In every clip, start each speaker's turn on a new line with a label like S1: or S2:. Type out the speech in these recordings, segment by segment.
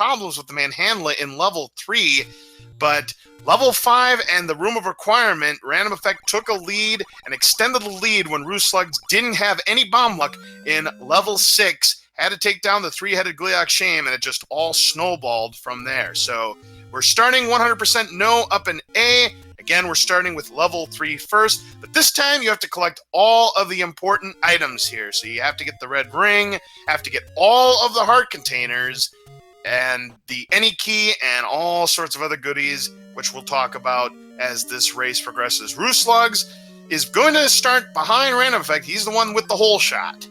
S1: problems with the Manhandla in level 3, but level 5 and the Room of Requirement, RandomEffekt took a lead and extended the lead when rooslugs didn't have any bomb luck in level 6, had to take down the 3-headed Gliok Shame, and it just all snowballed from there. So we're starting 100% No Up+A. Again, we're starting with level 3 first, but this time you have to collect all of the important items here. So you have to get the red ring, have to get all of the heart containers, and the any key, and all sorts of other goodies, which we'll talk about as this race progresses. rooslugs is going to start behind RandomEffekt. He's the one with the hole shot.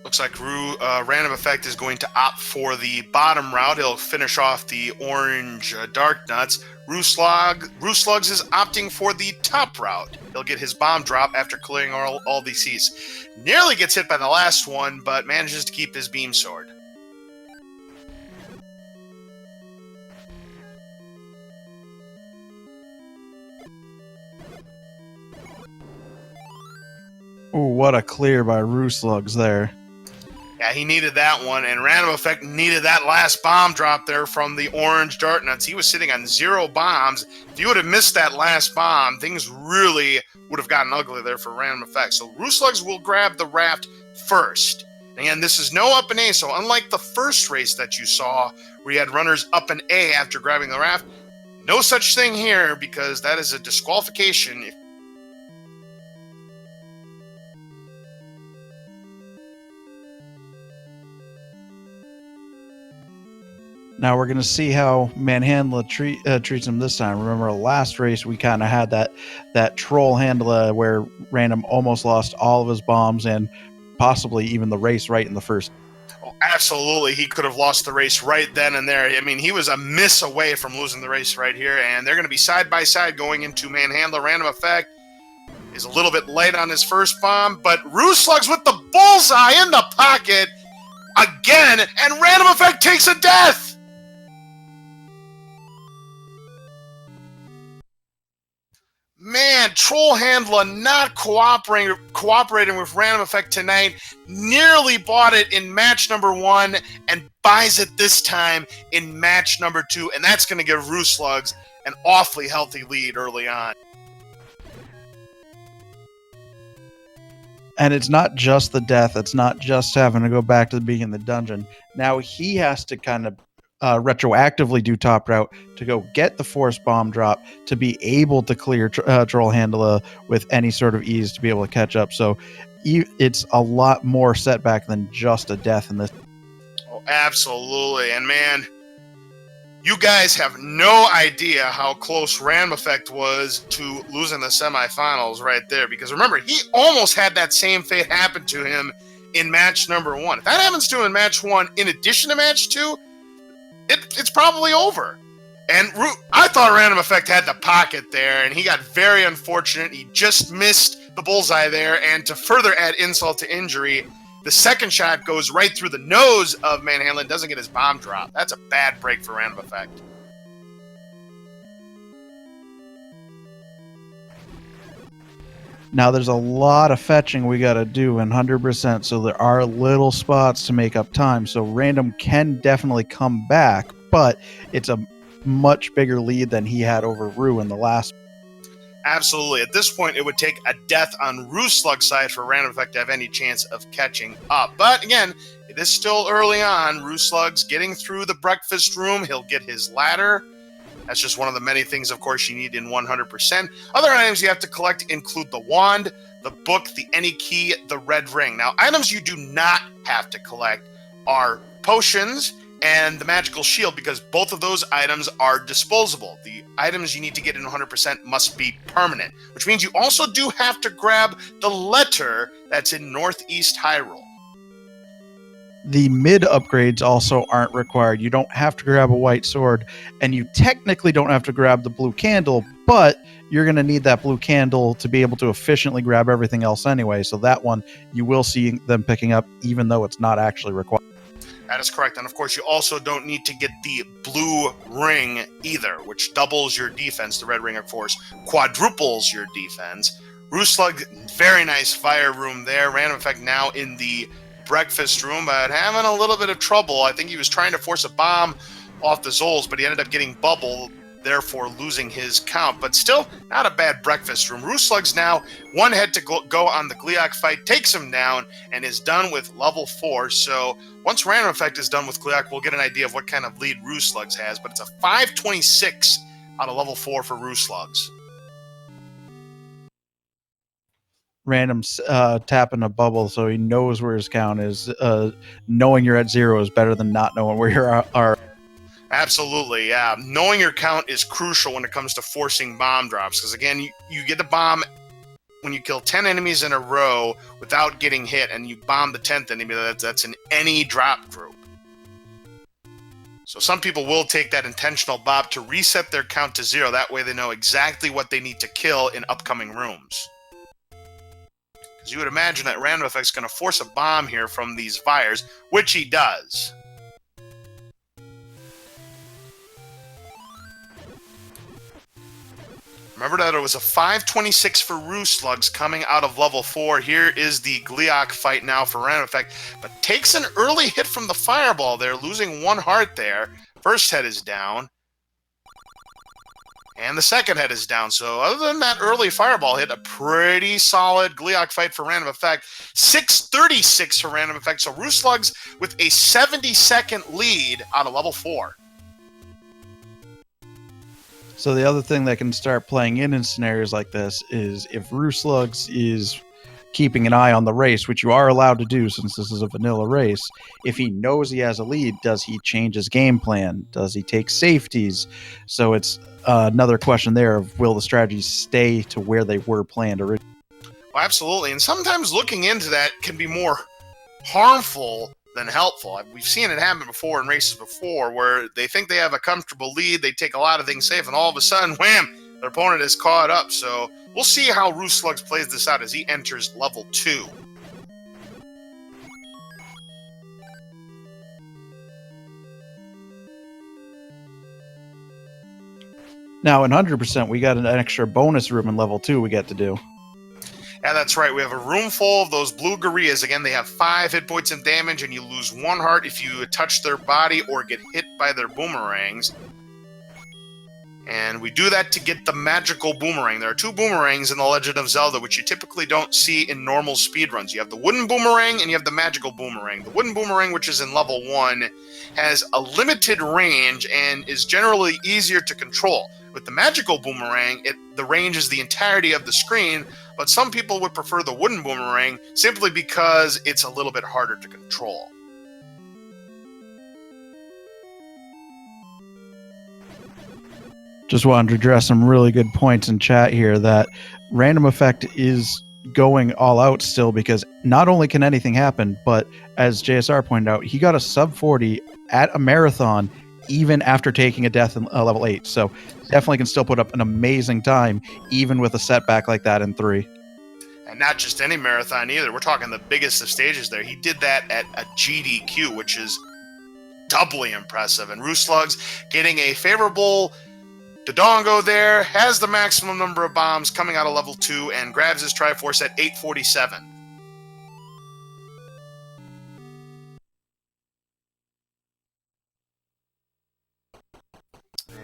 S1: Looks like RandomEffekt is going to opt for the bottom route. He'll finish off the orange Dark Nuts. rooslugs is opting for the top route. He'll get his bomb drop after clearing all the seas. Nearly gets hit by the last one, but manages to keep his beam sword.
S2: Ooh, what a clear by rooslugs there.
S1: Yeah, he needed that one, and RandomEffekt needed that last bomb drop there from the orange Dart Nuts. He was sitting on 0 bombs. If you would have missed that last bomb, things really would have gotten ugly there for RandomEffekt. So rooslugs will grab the raft first. Again, this is No Up+A, so unlike the first race that you saw, where you had runners Up+A after grabbing the raft, no such thing here, because that is a disqualification.
S2: Now we're going to see how Manhandla treats him this time. Remember, last race we kind of had that troll handler where Random almost lost all of his bombs and possibly even the race right in the first.
S1: Oh, absolutely, he could have lost the race right then and there. I mean, he was a miss away from losing the race right here, and they're going to be side by side going into Manhandla. RandomEffekt is a little bit late on his first bomb, but rooslugs with the bullseye in the pocket again, and RandomEffekt takes a death. Man, Troll Handler not cooperating with RandomEffekt tonight. Nearly bought it in match number 1 and buys it this time in match number 2. And that's going to give rooslugs an awfully healthy lead early on.
S2: And it's not just the death. It's not just having to go back to the beginning of the dungeon. Now he has to kind of retroactively do top route to go get the force bomb drop to be able to clear Troll Handler with any sort of ease to be able to catch up. So it's a lot more setback than just a death in this.
S1: Oh, absolutely. And man, you guys have no idea how close RandomEffekt was to losing the semifinals right there. Because remember, he almost had that same fate happen to him in match number 1. If that happens to him in match 1, in addition to match 2, it's probably over. And I thought RandomEffekt had the pocket there, and he got very unfortunate. He just missed the bullseye there, and to further add insult to injury, the second shot goes right through the nose of Manhandla and doesn't get his bomb drop. That's a bad break for RandomEffekt.
S2: Now there's a lot of fetching we got to do in 100%, so there are little spots to make up time. So Random can definitely come back, but it's a much bigger lead than he had over Rue in the last.
S1: Absolutely. At this point, it would take a death on rooslugs side for RandomEffekt to have any chance of catching up. But again, it is still early on. rooslugs getting through the breakfast room. He'll get his ladder. That's just one of the many things, of course, you need in 100%. Other items you have to collect include the wand, the book, the any key, the red ring. Now, items you do not have to collect are potions and the magical shield, because both of those items are disposable. The items you need to get in 100% must be permanent, which means you also do have to grab the letter that's in Northeast Hyrule.
S2: The mid upgrades also aren't required. You don't have to grab a white sword, and you technically don't have to grab the blue candle, but you're going to need that blue candle to be able to efficiently grab everything else anyway. So that one you will see them picking up, even though it's not actually required.
S1: That is correct. And of course, you also don't need to get the blue ring either, which doubles your defense. The red ring, of course, quadruples your defense. Rooslug, very nice fire room there. RandomEffekt now in the breakfast room, but having a little bit of trouble. I think he was trying to force a bomb off the Zols, but he ended up getting bubble, therefore losing his count. But still, not a bad breakfast room. Rooslug's now one head to go on the Gleeok fight, takes him down, and is done with level 4. So once RandomEffekt is done with Gleeok, we'll get an idea of what kind of lead Rooslugs has. But it's a 526 out of level 4 for Rooslugs.
S2: Random's tapping a bubble so he knows where his count is. Knowing you're at 0 is better than not knowing where you are.
S1: Absolutely, yeah. Knowing your count is crucial when it comes to forcing bomb drops, because again, you get a bomb when you kill 10 enemies in a row without getting hit, and you bomb the 10th enemy. That's in any drop group. So some people will take that intentional bop to reset their count to 0. That way they know exactly what they need to kill in upcoming rooms. Because you would imagine that RandomEffekt's going to force a bomb here from these fires, which he does. Remember that it was a 526 for Rooslugs coming out of level 4. Here is the Gleeok fight now for RandomEffekt, but takes an early hit from the fireball there, losing 1 heart there. First head is down. And the second head is down. So other than that early fireball hit, a pretty solid Gleeok fight for RandomEffekt. 636 for RandomEffekt. So Rooslugs with a 70-second lead out of level 4.
S2: So the other thing that can start playing in scenarios like this is if Rooslugs is keeping an eye on the race, which you are allowed to do since this is a vanilla race, if he knows he has a lead, does he change his game plan? Does he take safeties? So it's another question there of will the strategies stay to where they were planned originally?
S1: Well, absolutely. And sometimes looking into that can be more harmful than helpful. We've seen it happen before in races before where they think they have a comfortable lead, they take a lot of things safe, and all of a sudden, wham, their opponent is caught up. So we'll see how Rooslugs plays this out as he enters level 2.
S2: Now in 100%, we got an extra bonus room in level 2 we get to do.
S1: Yeah, that's right. We have a room full of those blue gorillas. Again, they have 5 hit points of damage, and you lose 1 heart if you touch their body or get hit by their boomerangs. And we do that to get the magical boomerang. There are 2 boomerangs in The Legend of Zelda, which you typically don't see in normal speedruns. You have the wooden boomerang, and you have the magical boomerang. The wooden boomerang, which is in level 1, has a limited range and is generally easier to control. With the magical boomerang, the range is the entirety of the screen, but some people would prefer the wooden boomerang simply because it's a little bit harder to control.
S2: Just wanted to address some really good points in chat here that RandomEffekt is going all out still because not only can anything happen, but as JSR pointed out, he got a sub 40 at a marathon even after taking a death in level 8. So definitely can still put up an amazing time even with a setback like that in 3.
S1: And not just any marathon either. We're talking the biggest of stages there. He did that at a GDQ, which is doubly impressive. And Rooslugs getting a favorable Dodongo there, has the maximum number of bombs coming out of level 2 and grabs his Triforce at 847.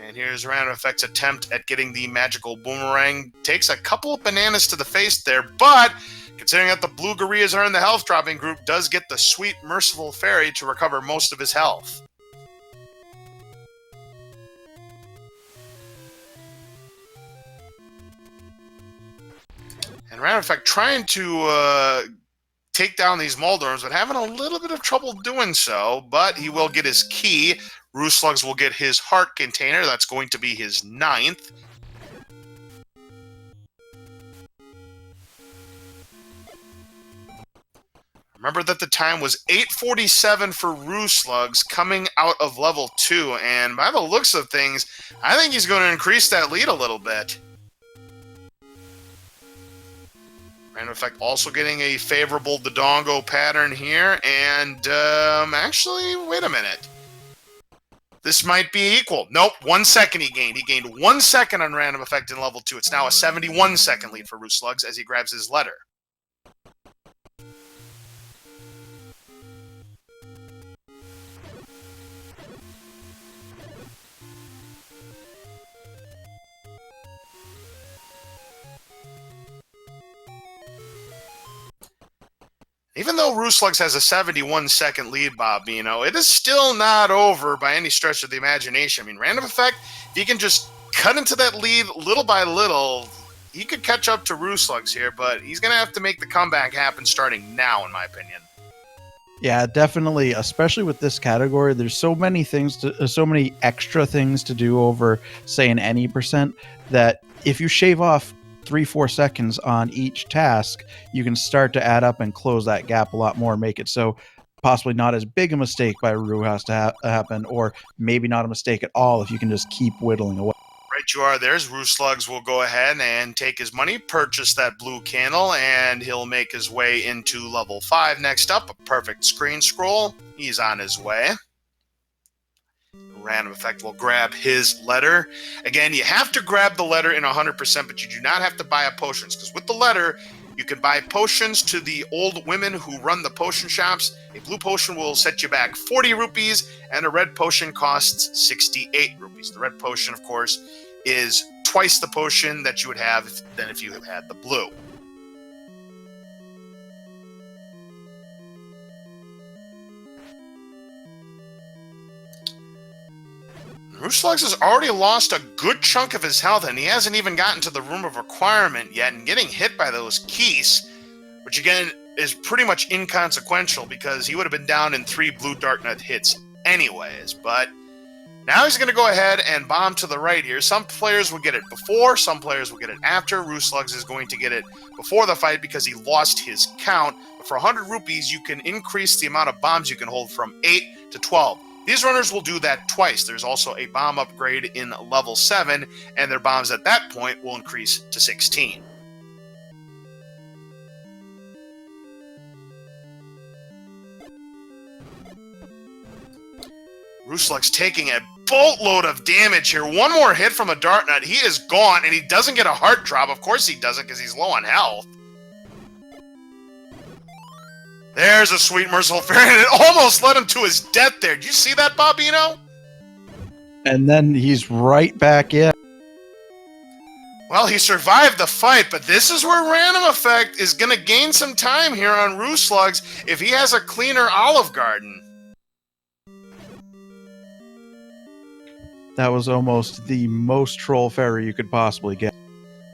S1: And here's RandomEffekt's attempt at getting the magical boomerang. Takes a couple of bananas to the face there, but considering that the blue gorillas are in the health dropping group, does get the sweet merciful fairy to recover most of his health. And RandomEffekt trying to take down these Moldorms, but having a little bit of trouble doing so. But he will get his key. Rooslugs will get his heart container. That's going to be his 9th. Remember that the time was 8:47 for Rooslugs coming out of level 2. And by the looks of things, I think he's going to increase that lead a little bit. Random Effect also getting a favorable Dodongo pattern here, and actually, wait a minute. This might be equal. Nope, 1 second he gained. He gained 1 second on Random Effect in level 2. It's now a 71-second lead for rooslugs as he grabs his letter. Even though rooslugs has a 71-second lead, Bob, it is still not over by any stretch of the imagination. I mean, Random Effect, if he can just cut into that lead little by little, he could catch up to rooslugs here, but he's going to have to make the comeback happen starting now, in my opinion.
S2: Yeah, definitely. Especially with this category, there's so many things so many extra things to do over, say, an any percent, that if you shave off 3-4 seconds on each task, you can start to add up and close that gap a lot more, make it so possibly not as big a mistake by Rue has to happen, or maybe not a mistake at all if you can just keep whittling away.
S1: Right you are. There's rooslugs will go ahead and take his money, purchase that blue candle, and he'll make his way into level 5. Next up, a perfect screen scroll. He's on his way. Random Effect will grab his letter. Again, you have to grab the letter in 100%, but you do not have to buy potions, because with the letter, you can buy potions to the old women who run the potion shops. A blue potion will set you back 40 rupees, and a red potion costs 68 rupees. The red potion, of course, is twice the potion that you would have than if you had the blue. rooslugs has already lost a good chunk of his health, and he hasn't even gotten to the room of requirement yet, and getting hit by those keys, which again is pretty much inconsequential because he would have been down in 3 blue Darknut hits anyways. But now he's going to go ahead and bomb to the right here. Some players will get it before, some players will get it after. rooslugs is going to get it before the fight because he lost his count. But for 100 rupees, you can increase the amount of bombs you can hold from 8 to 12. These runners will do that twice. There's also a bomb upgrade in level 7, and their bombs at that point will increase to 16. rooslugs taking a boatload of damage here. One more hit from a Darknut. He is gone, and he doesn't get a heart drop. Of course he doesn't, because he's low on health. There's a sweet, merciful fairy, and it almost led him to his death there. Did you see that, Bobino?
S2: And then he's right back in.
S1: Well, he survived the fight, but this is where Random Effekt is going to gain some time here on rooslugs if he has a cleaner Olive Garden.
S2: That was almost the most troll fairy you could possibly get.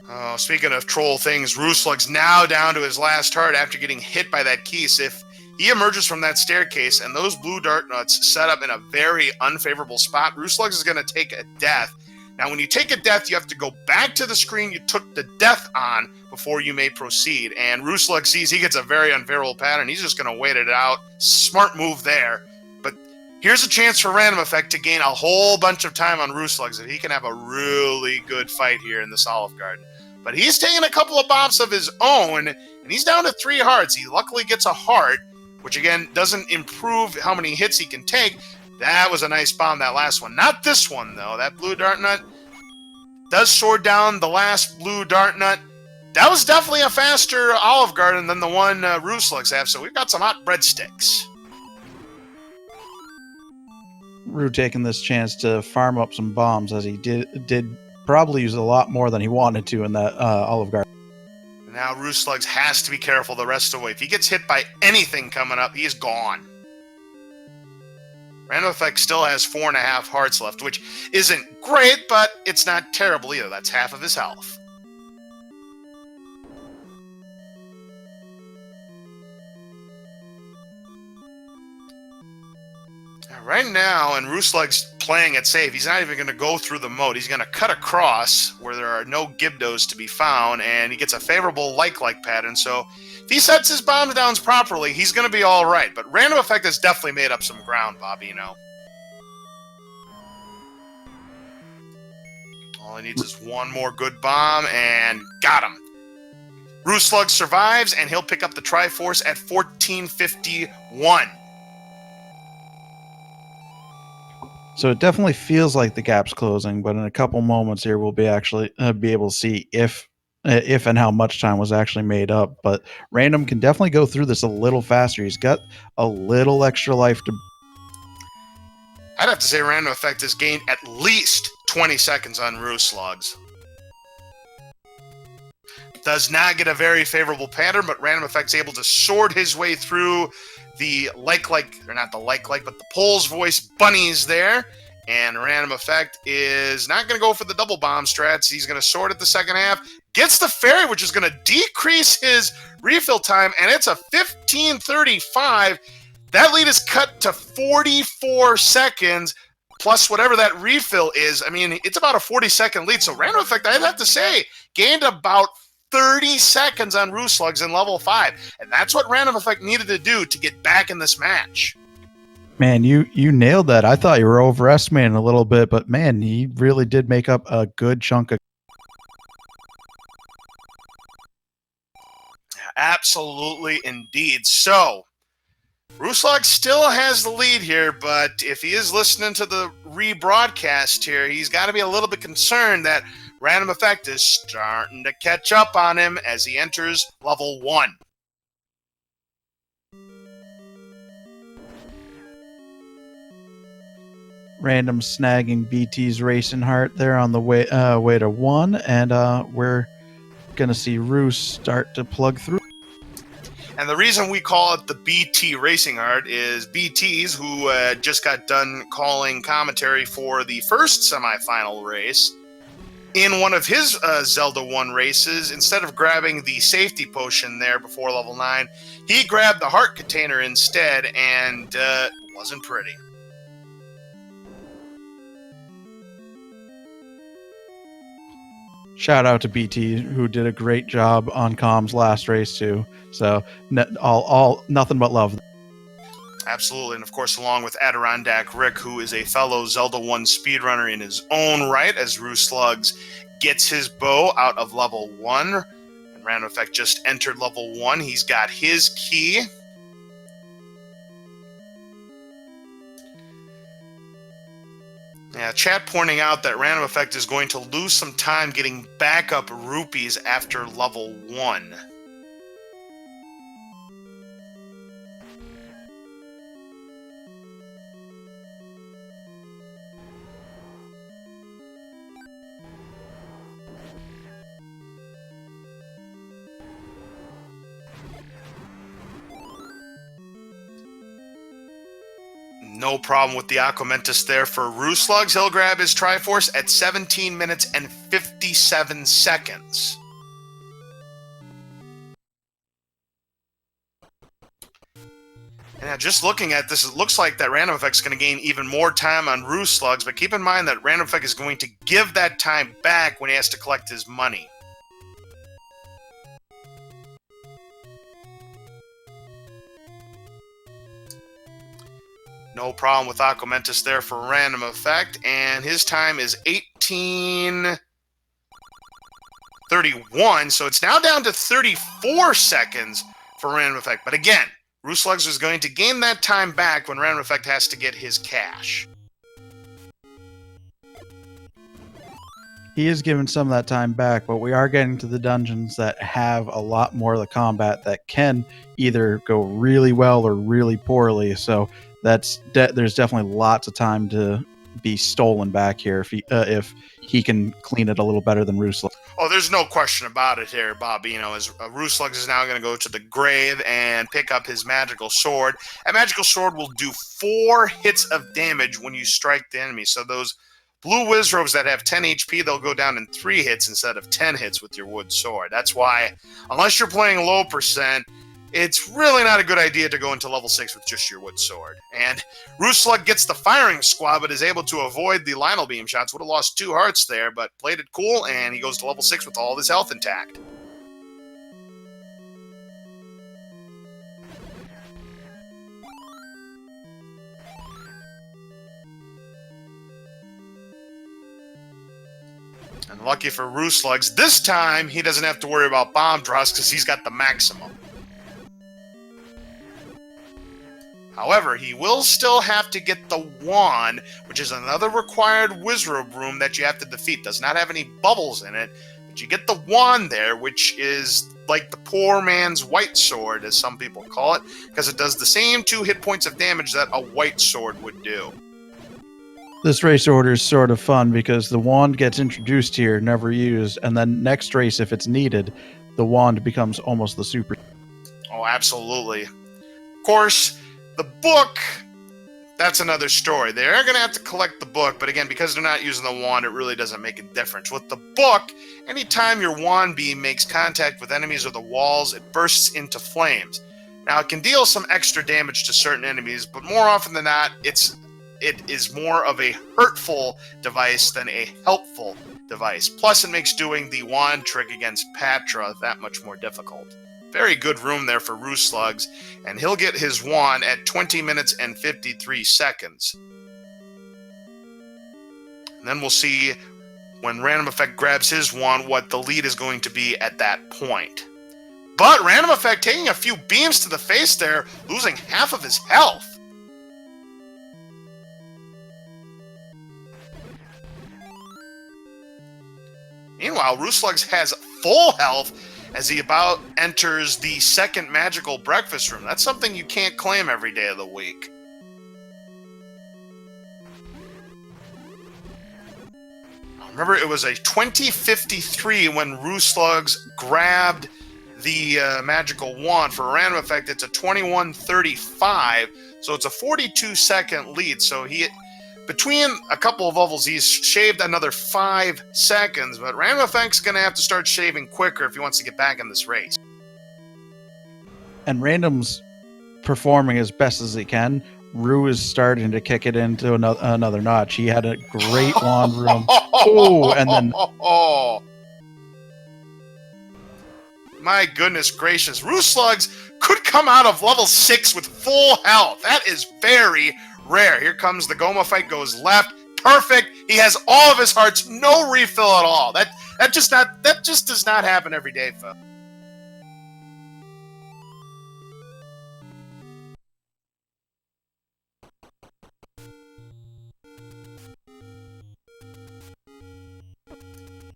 S1: Oh, speaking of troll things, rooslugs now down to his last heart after getting hit by that keys. If he emerges from that staircase and those blue Darknuts set up in a very unfavorable spot, rooslugs is going to take a death. Now, when you take a death, you have to go back to the screen you took the death on before you may proceed. And rooslugs sees he gets a very unfavorable pattern. He's just going to wait it out. Smart move there. But here's a chance for Random Effekt to gain a whole bunch of time on rooslugs if he can have a really good fight here in this Olive Garden. But he's taking a couple of bombs of his own, and he's down to 3 hearts. He luckily gets a heart, which again doesn't improve how many hits he can take. That was a nice bomb, that last one. Not this one, though. That blue Darknut does sword down the last blue Darknut. That was definitely a faster Olive Garden than the one rooslugs have, so we've got some hot breadsticks.
S2: Rue taking this chance to farm up some bombs, as he did probably use a lot more than he wanted to in that Olive Garden.
S1: Now rooslugs has to be careful the rest of the way. If he gets hit by anything coming up, he is gone. Random Effekt still has 4.5 hearts left, which isn't great, but it's not terrible either. That's half of his health. Right now, and rooslugs playing it safe, he's not even going to go through the moat. He's going to cut across where there are no Gibdos to be found, and he gets a favorable like-like pattern. So if he sets his bombs down properly, he's going to be all right. But Random Effekt has definitely made up some ground, Bobino. All he needs is one more good bomb, and got him. Rooslug survives, and he'll pick up the Triforce at 1451.
S2: So it definitely feels like the gap's closing, but in a couple moments here, we'll be actually be able to see if and how much time was actually made up. But Random can definitely go through this a little faster. He's got a little extra life to.
S1: I'd have to say RandomEffekt has gained at least 20 seconds on Rooslugs. Does not get a very favorable pattern, but RandomEffekt's able to sword his way through the but the Pole's Voice bunnies there. And RandomEffekt is not going to go for the double bomb strats. He's going to sword at the second half. Gets the fairy, which is going to decrease his refill time, and it's a 15:35. That lead is cut to 44 seconds, plus whatever that refill is. I mean, it's about a 40-second lead. So RandomEffekt, I'd have to say, gained about 30 seconds on Rooslugs in level 5. And that's what RandomEffekt needed to do to get back in this match.
S2: Man, you nailed that. I thought you were overestimating a little bit, but man, he really did make up a good chunk of.
S1: Absolutely, indeed. So, Rooslug still has the lead here, but if he is listening to the rebroadcast here, he's got to be a little bit concerned that RandomEffekt is starting to catch up on him as he enters level 1.
S2: Random snagging BT's Racing Heart there on the way to 1, and we're gonna see Roos start to plug through.
S1: And the reason we call it the BT Racing Heart is BTs, who just got done calling commentary for the first semifinal race. In one of his Zelda 1 races, instead of grabbing the safety potion there before level 9, he grabbed the heart container instead, and wasn't pretty.
S2: Shout out to BT, who did a great job on comms last race too. So all nothing but love.
S1: Absolutely, and of course, along with Adirondack Rick, who is a fellow Zelda 1 speedrunner in his own right, as Rooslugs gets his bow out of level 1. And RandomEffekt just entered level 1. He's got his key. Yeah, chat pointing out that RandomEffekt is going to lose some time getting backup rupees after level 1. No problem with the Aquamentus there for Rooslugs. He'll grab his Triforce at 17 minutes and 57 seconds. And now just looking at this, it looks like that RandomEffekt is going to gain even more time on Rooslugs, but keep in mind that RandomEffekt is going to give that time back when he has to collect his money. No problem with Aquamentus there for RandomEffekt, and his time is 18:31, so it's now down to 34 seconds for RandomEffekt. But again, Rooslugs is going to gain that time back when RandomEffekt has to get his cash.
S2: He is giving some of that time back, but we are getting to the dungeons that have a lot more of the combat that can either go really well or really poorly. So there's definitely lots of time to be stolen back here if he can clean it a little better than Rooslugs.
S1: Oh, there's no question about it here, Bobby. You know, as Rooslugs is now going to go to the grave and pick up his magical sword. A magical sword will do 4 hits of damage when you strike the enemy. So those blue Wizrobes that have 10 HP, they'll go down in 3 hits instead of 10 hits with your wood sword. That's why, unless you're playing low percent, it's really not a good idea to go into level 6 with just your wood sword. And Rooslug gets the firing squad, but is able to avoid the Lionel Beam shots. Would have lost 2 hearts there, but played it cool, and he goes to level 6 with all of his health intact. And lucky for rooslugs, this time he doesn't have to worry about bomb drops because he's got the maximum. However, he will still have to get the wand, which is another required wizard room that you have to defeat. Does not have any bubbles in it, but you get the wand there, which is like the poor man's white sword, as some people call it, because it does the same 2 hit points of damage that a white sword would do.
S2: This race order is sort of fun because the wand gets introduced here, never used, and then next race, if it's needed, the wand becomes almost the super.
S1: Oh, absolutely. Of course, the book, that's another story. They are going to have to collect the book, but again, because they're not using the wand, it really doesn't make a difference. With the book, anytime your wand beam makes contact with enemies or the walls, it bursts into flames. Now, it can deal some extra damage to certain enemies, but more often than not, it is more of a hurtful device than a helpful device. Plus, it makes doing the wand trick against Patra that much more difficult. Very good room there for rooslugs, and he'll get his wand at 20 minutes and 53 seconds. And then we'll see when RandomEffekt grabs his wand what the lead is going to be at that point. But RandomEffekt taking a few beams to the face there, losing half of his health. Meanwhile, rooslugs has full health as he about enters the second magical breakfast room. That's something you can't claim every day of the week. Remember, it was a 2053 when rooslugs grabbed the magical wand. For RandomEffekt, it's a 2135, so it's a 42-second lead. So between a couple of levels, he's shaved another 5 seconds, but RandomEffekt's going to have to start shaving quicker if he wants to get back in this race.
S2: And Random's performing as best as he can. Rue is starting to kick it into another notch. He had a great wand room. Oh, and then...
S1: My goodness gracious. rooslugs could come out of level 6 with full health. That is very rare. Here comes the Goma fight, goes left. Perfect. He has all of his hearts, no refill at all. That just does not happen every day, folks.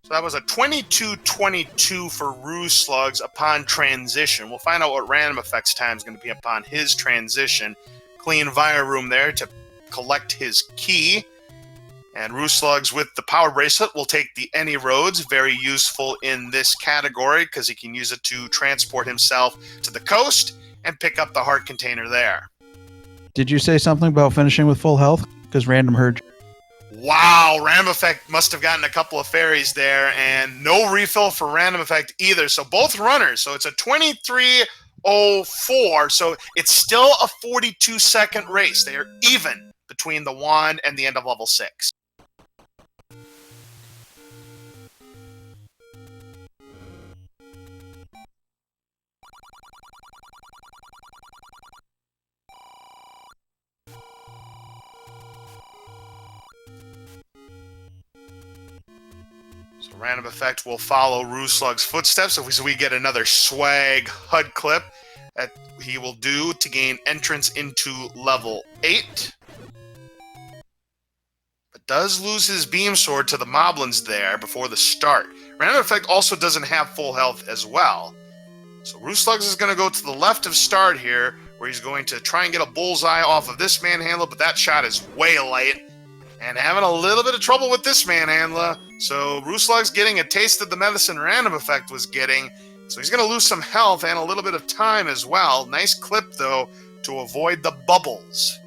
S1: So that was a 22-22 for rooslugs upon transition. We'll find out what RandomEffekt's time is going to be upon his transition. Clean Via room there to collect his key. And rooslugs with the power bracelet will take the Any Roads, very useful in this category because he can use it to transport himself to the coast and pick up the heart container there.
S2: Did you say something about finishing with full health? Because Random heard.
S1: Wow, RandomEffekt must have gotten a couple of fairies there, and no refill for RandomEffekt either. So both runners. So it's a 23:04. So it's still a 42-second race. They are even between the wand and the end of level 6. So RandomEffekt will follow rooslugs' footsteps. So we get another swag HUD clip that he will do to gain entrance into level 8. But does lose his beam sword to the moblins there before the start. RandomEffekt also doesn't have full health as well. So rooslugs is going to go to the left of start here, where he's going to try and get a bullseye off of this manhandler, but that shot is way light. And having a little bit of trouble with this manhandler. So rooslugs getting a taste of the medicine RandomEffekt was getting. So he's going to lose some health and a little bit of time as well. Nice clip, though, to avoid the bubbles.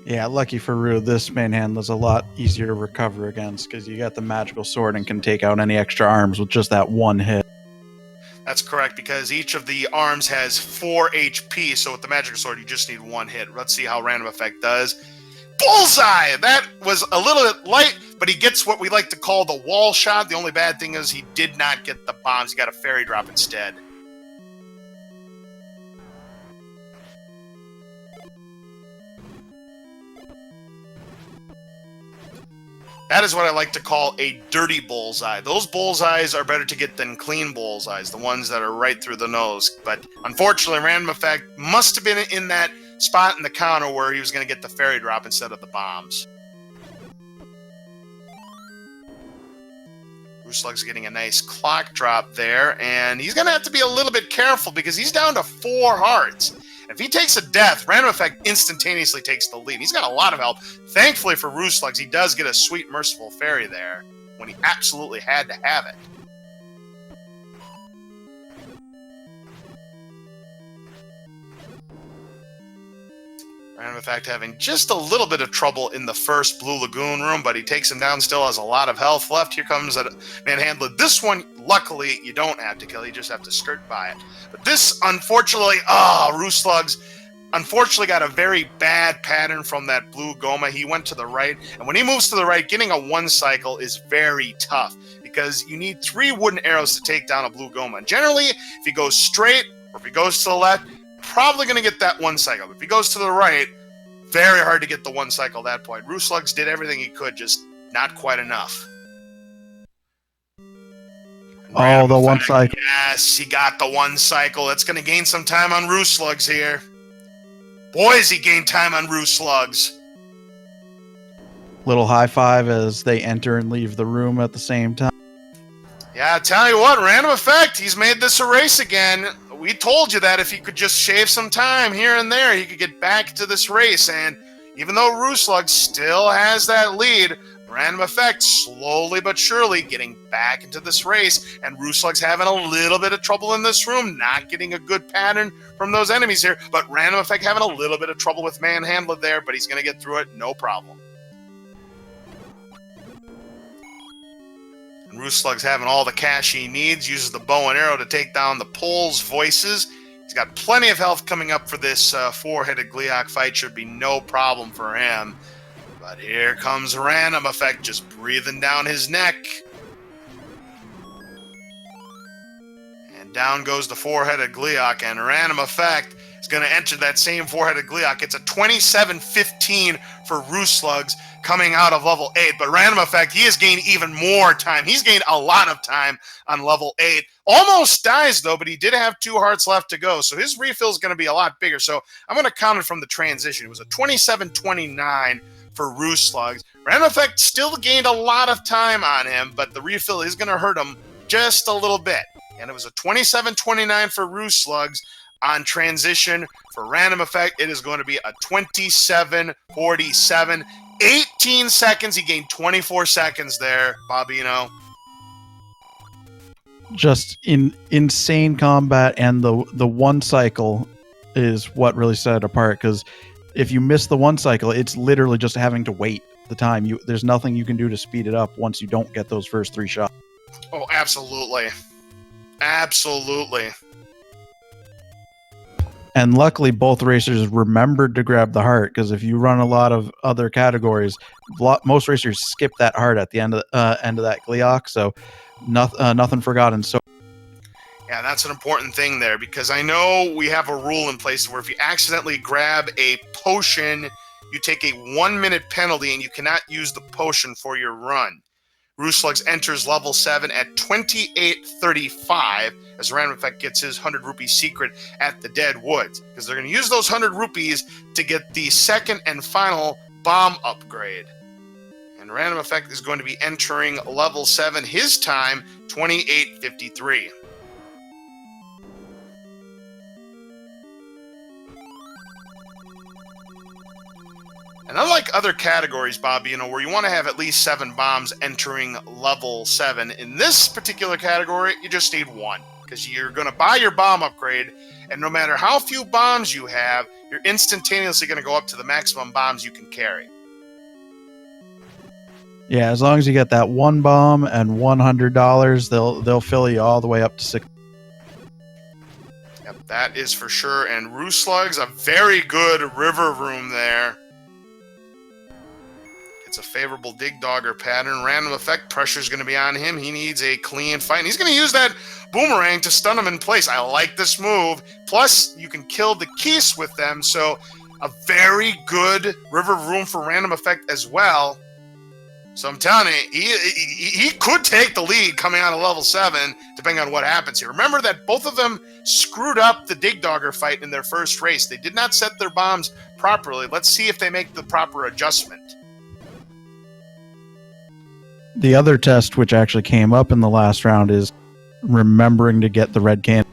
S2: Yeah, lucky for Rue, this manhandler's a lot easier to recover against because you got the magical sword and can take out any extra arms with just that one hit.
S1: That's correct, because each of the arms has 4 HP, so with the magical sword, you just need 1 hit. Let's see how RandomEffekt does. Bullseye! That was a little bit light, but he gets what we like to call the wall shot. The only bad thing is he did not get the bombs. He got a fairy drop instead. That is what I like to call a dirty bullseye. Those bullseyes are better to get than clean bullseyes, the ones that are right through the nose. But unfortunately, RandomEffekt must have been in that spot in the counter where he was going to get the fairy drop instead of the bombs. Rooslugs getting a nice clock drop there, and he's going to have to be a little bit careful because he's down to 4 hearts. If he takes a death, RandomEffekt instantaneously takes the lead. He's got a lot of help. Thankfully for Rooslugs, he does get a sweet, merciful fairy there when he absolutely had to have it. RandomEffekt having just a little bit of trouble in the first Blue Lagoon room, but he takes him down, still has a lot of health left. Here comes a manhandler. This one, luckily, you don't have to kill. You just have to skirt by it. But this, unfortunately, Rooslugs unfortunately got a very bad pattern from that Blue Goma. He went to the right, and when he moves to the right, getting a 1 cycle is very tough because you need 3 wooden arrows to take down a Blue Goma. And generally, if he goes straight or if he goes to the left, probably going to get that 1 cycle. If he goes to the right, very hard to get the 1 cycle at that point. Rooslugs did everything he could, just not quite enough.
S2: Oh, the 1 cycle.
S1: Yes, he got the 1 cycle. That's going to gain some time on Rooslugs here. Boys, he gained time on Rooslugs.
S2: Little high five as they enter and leave the room at the same time.
S1: Yeah, I tell you what, RandomEffekt, he's made this a race again. We told you that if he could just shave some time here and there, he could get back to this race. And even though Rooslugs still has that lead, RandomEffekt slowly but surely getting back into this race. And Rooslugs having a little bit of trouble in this room, not getting a good pattern from those enemies here. But RandomEffekt having a little bit of trouble with Manhandler there, but he's going to get through it, no problem. And Rooslugs having all the cash he needs, uses the bow and arrow to take down the Pole's voices. He's got plenty of health coming up for this 4-headed Gleeok fight. Should be no problem for him. But here comes RandomEffekt just breathing down his neck. And down goes the 4-headed Gleeok, and RandomEffekt is going to enter that same 4-headed Gleeok. It's a 27-15 for Rooslugs coming out of level 8. But RandomEffekt, he has gained even more time. He's gained a lot of time on level 8. Almost dies, though, but he did have 2 hearts left to go. So his refill is going to be a lot bigger. So I'm going to count it from the transition. It was a 27-29 for Rooslugs. RandomEffekt still gained a lot of time on him, but the refill is going to hurt him just a little bit. And it was a 27-29 for Rooslugs. On transition for RandomEffekt, it is going to be a 27-47. 18 seconds. He gained 24 seconds there, Bobino.
S2: Just insane combat, and the 1 cycle is what really set it apart, because if you miss the 1 cycle, it's literally just having to wait the time. There's nothing you can do to speed it up once you don't get those first 3 shots.
S1: Oh, absolutely. Absolutely.
S2: And luckily, both racers remembered to grab the heart, because if you run a lot of other categories, most racers skip that heart at the end of that Gleeok, so nothing forgotten. So
S1: yeah, that's an important thing there, because I know we have a rule in place where if you accidentally grab a potion, you take a 1-minute penalty and you cannot use the potion for your run. Rooslugs enters level 7 at 28:35 as RandomEffekt gets his 100 rupee secret at the Dead Woods, because they're going to use those 100 rupees to get the second and final bomb upgrade. And RandomEffekt is going to be entering level 7, his time 28:53. And unlike other categories, Bob, where you want to have at least 7 bombs entering level 7, in this particular category, you just need 1. Because you're going to buy your bomb upgrade, and no matter how few bombs you have, you're instantaneously going to go up to the maximum bombs you can carry.
S2: Yeah, as long as you get that 1 bomb and $100, they'll fill you all the way up to 6.
S1: Yep, that is for sure. And Rooslugs, a very good river room there. It's a favorable Dig Dogger pattern. RandomEffekt, pressure is going to be on him. He needs a clean fight. And he's going to use that boomerang to stun him in place. I like this move. Plus, you can kill the Keese with them. So, a very good river room for RandomEffekt as well. So I'm telling you, he could take the lead coming out of level 7, depending on what happens here. Remember that both of them screwed up the Dig Dogger fight in their first race. They did not set their bombs properly. Let's see if they make the proper adjustment.
S2: The other test, which actually came up in the last round, is remembering to get the red candle.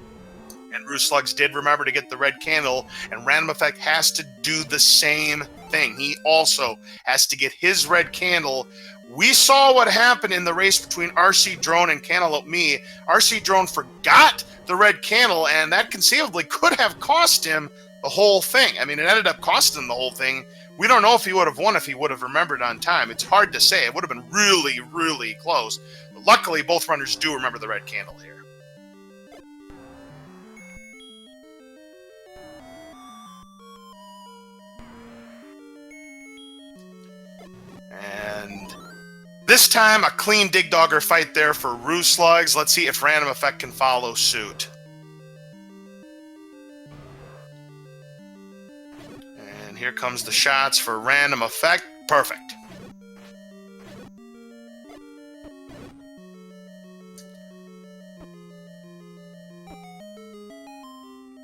S1: And rooslugs did remember to get the red candle, and RandomEffekt has to do the same thing. He also has to get his red candle. We saw what happened in the race between RC Drone and Cantaloupe Me. RC Drone forgot the red candle, and that conceivably could have cost him the whole thing. I mean, it ended up costing him the whole thing. We don't know if he would have won if he would have remembered on time. It's hard to say. It would have been really, really close. But luckily, both runners do remember the red candle here. And this time, a clean Dig Dogger fight there for rooslugs. Let's see if RandomEffekt can follow suit. And here comes the shots for RandomEffekt. Perfect.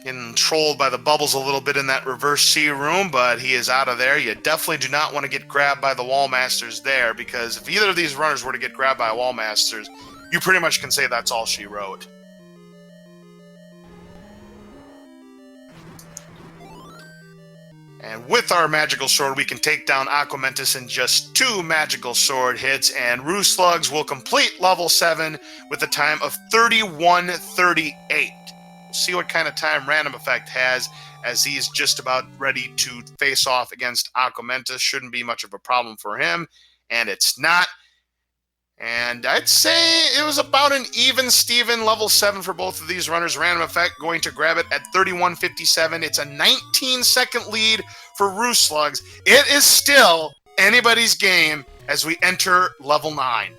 S1: Getting trolled by the bubbles a little bit in that reverse C room, but he is out of there. You definitely do not want to get grabbed by the wall masters there, because if either of these runners were to get grabbed by wall masters, you pretty much can say that's all she wrote. And with our magical sword, we can take down Aquamentus in just 2 magical sword hits, and rooslugs will complete level 7 with a time of 31:38. We'll see what kind of time RandomEffekt has, as he's just about ready to face off against Aquamentus. Shouldn't be much of a problem for him, and it's not. And I'd say it was about an even Steven level 7 for both of these runners. RandomEffekt going to grab it at 31:57. It's a 19-second lead for rooslugs. It is still anybody's game as we enter level 9.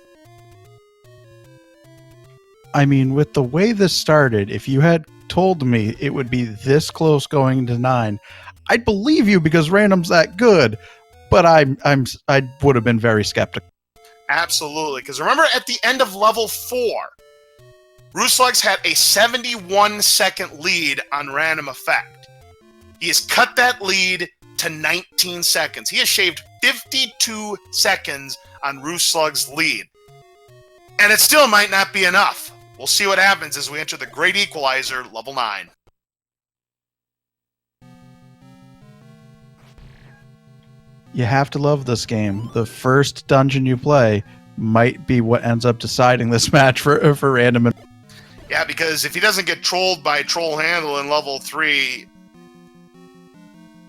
S2: I mean, with the way this started, if you had told me it would be this close going to 9, I'd believe you because random's that good. But I would have been very skeptical.
S1: Absolutely, because remember at the end of level 4, rooslugs had a 71-second lead on RandomEffekt. He has cut that lead to 19 seconds. He has shaved 52 seconds on rooslugs' lead. And it still might not be enough. We'll see what happens as we enter the Great Equalizer, level 9.
S2: You have to love this game. The first dungeon you play might be what ends up deciding this match for Random.
S1: Yeah, because if he doesn't get trolled by Troll Handle in level 3,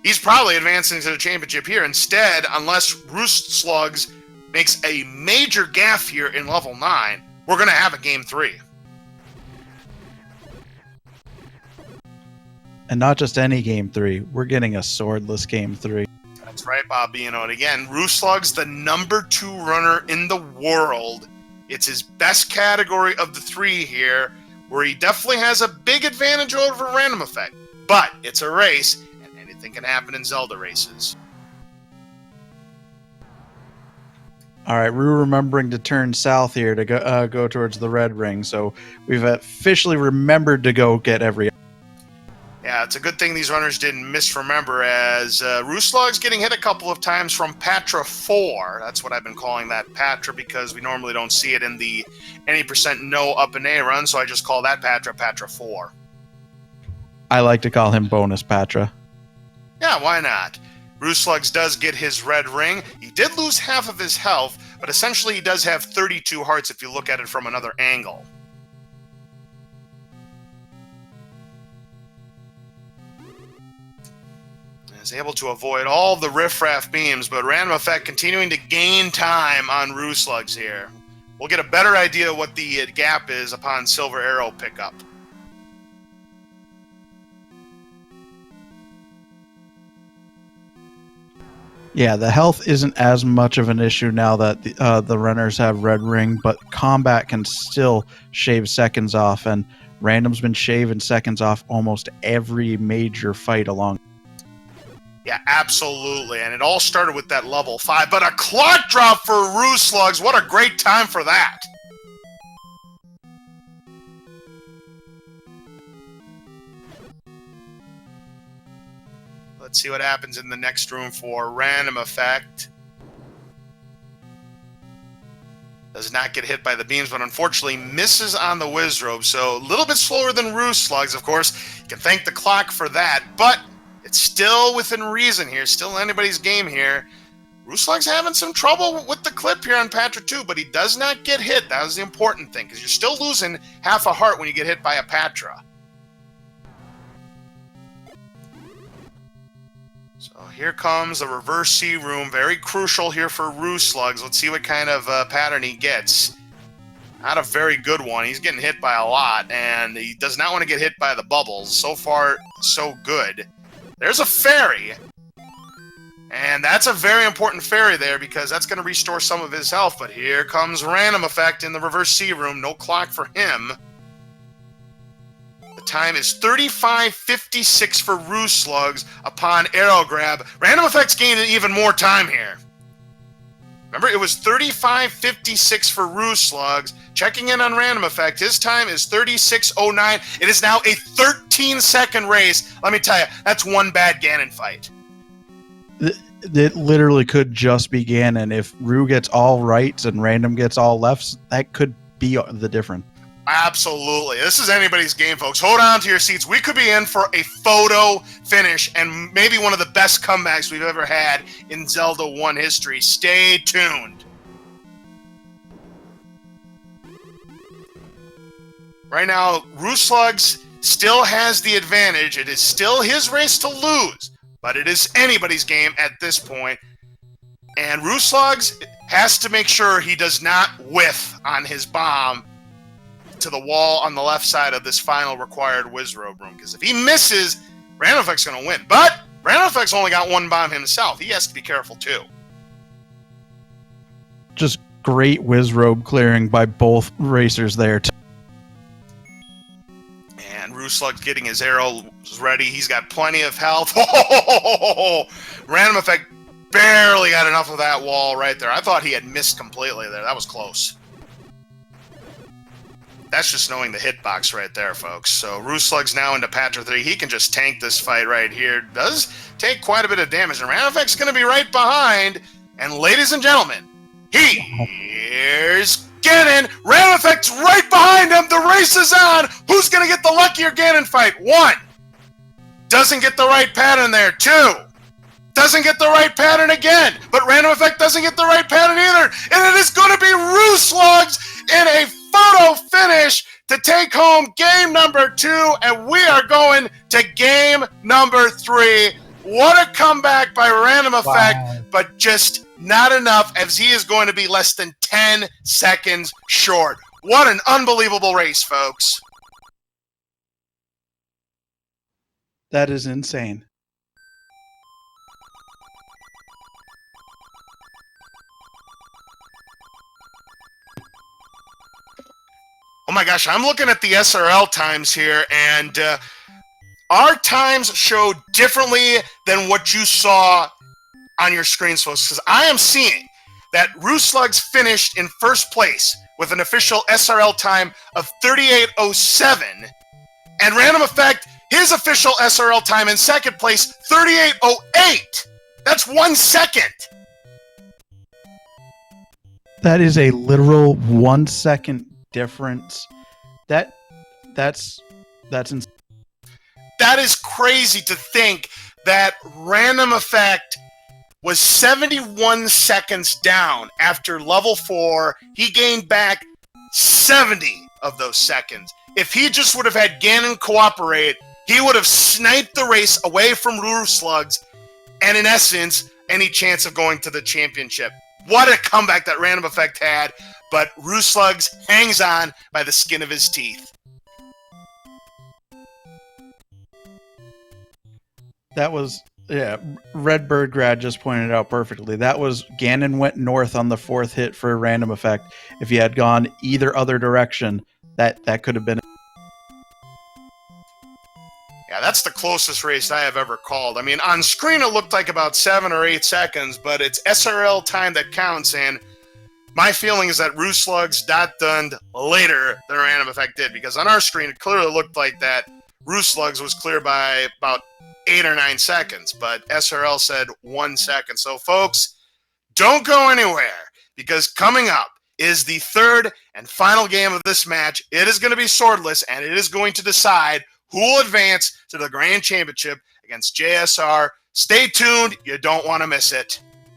S1: he's probably advancing to the championship here. Instead, unless rooslugs makes a major gaffe here in level 9, we're going to have a game 3.
S2: And not just any game 3. We're getting a swordless game 3.
S1: That's right, Bob. And again, rooslugs, the number 2 runner in the world. It's his best category of the 3 here, where he definitely has a big advantage over RandomEffekt. But it's a race, and anything can happen in Zelda races.
S2: All right, we're remembering to turn south here to go towards the red ring. So we've officially remembered to go get every.
S1: Yeah, it's a good thing these runners didn't misremember, as rooslugs getting hit a couple of times from Patra 4. That's what I've been calling that Patra, because we normally don't see it in the any % No Up+A run, so I just call that Patra 4.
S2: I like to call him Bonus Patra.
S1: Yeah, why not? Rooslugs does get his red ring. He did lose half of his health, but essentially he does have 32 hearts if you look at it from another angle. Is able to avoid all the riffraff beams, but RandomEffekt continuing to gain time on rooslugs here. We'll get a better idea of what the gap is upon Silver Arrow pickup.
S2: Yeah, the health isn't as much of an issue now that the runners have red ring, but combat can still shave seconds off, and Random's been shaving seconds off almost every major fight along.
S1: Yeah, absolutely. And it all started with that level 5. But a clock drop for rooslugs. What a great time for that. Let's see what happens in the next room for RandomEffekt. Does not get hit by the beams, but unfortunately misses on the Wizrobe. So a little bit slower than rooslugs, of course. You can thank the clock for that, but it's still within reason here. Still anybody's game here. rooslugs having some trouble with the clip here on Patra 2, but he does not get hit. That was the important thing, because you're still losing half a heart when you get hit by a Patra. So here comes the reverse C room. Very crucial here for rooslugs. Let's see what kind of pattern he gets. Not a very good one. He's getting hit by a lot, and he does not want to get hit by the bubbles. So far, so good. There's a fairy. And that's a very important fairy there, because that's going to restore some of his health. But here comes RandomEffekt in the reverse C room. No clock for him. The time is 35:56 for rooslugs upon arrow grab. RandomEffekt's gaining even more time here. Remember, it was 35:56 for rooslugs. Checking in on RandomEffekt, his time is 36:09. It is now a 13-second race. Let me tell you, that's one bad Ganon fight.
S2: It literally could just be Ganon. If Rue gets all rights and Random gets all lefts, that could be the difference.
S1: Absolutely. This is anybody's game, folks. Hold on to your seats. We could be in for a photo finish and maybe one of the best comebacks we've ever had in Zelda 1 history. Stay tuned. Right now, rooslugs still has the advantage. It is still his race to lose, but it is anybody's game at this point. And rooslugs has to make sure he does not whiff on his bomb to the wall on the left side of this final required Wizrobe room, because if he misses, RandomEffekt's going to win. But RandomEffekt's only got one bomb himself. He has to be careful too.
S2: Just great Wizrobe clearing by both racers there.
S1: And rooslugs getting his arrows ready. He's got plenty of health. Oh, RandomEffekt barely got enough of that wall right there. I thought he had missed completely there. That was close. That's just knowing the hitbox right there, folks. So rooslugs now into Patra 3. He can just tank this fight right here. Does take quite a bit of damage. And RandomEffekt's going to be right behind. And ladies and gentlemen, here's Ganon. RandomEffekt's right behind him. The race is on. Who's going to get the luckier Ganon fight? 1. Doesn't get the right pattern there. 2. Doesn't get the right pattern again. But RandomEffekt doesn't get the right pattern either. And it is going to be rooslugs in a photo finish to take home game number 2, and we are going to game number 3. What a comeback by RandomEffekt, wow. But just not enough, as he is going to be less than 10 seconds short. What an unbelievable race, folks.
S2: That is insane.
S1: Oh my gosh, I'm looking at the SRL times here, and our times show differently than what you saw on your screens, folks, because I am seeing that rooslugs finished in first place with an official SRL time of 38:07, and RandomEffekt, his official SRL time in second place, 38:08. That's 1 second.
S2: That is a literal 1 second difference. That's insane.
S1: That is crazy to think that RandomEffekt was 71 seconds down after level 4. He gained back 70 of those seconds. If he just would have had Ganon cooperate, he would have sniped the race away from rooslugs and, in essence, any chance of going to the championship. What a comeback that RandomEffekt had, but rooslugs hangs on by the skin of his teeth.
S2: That was, yeah, Redbird Grad just pointed out perfectly. That was Ganon went north on the 4th hit for RandomEffekt. If he had gone either other direction, that could have been.
S1: Yeah, that's the closest race I have ever called. I mean, on screen it looked like about 7 or 8 seconds, but it's SRL time that counts, and my feeling is that rooslugs got done later than RandomEffekt did, because on our screen it clearly looked like that rooslugs was clear by about 8 or 9 seconds, but SRL said 1 second. So, folks, don't go anywhere, because coming up is the third and final game of this match. It is going to be swordless, and it is going to decide who will advance to the Grand Championship against JSR. Stay tuned. You don't want to miss it.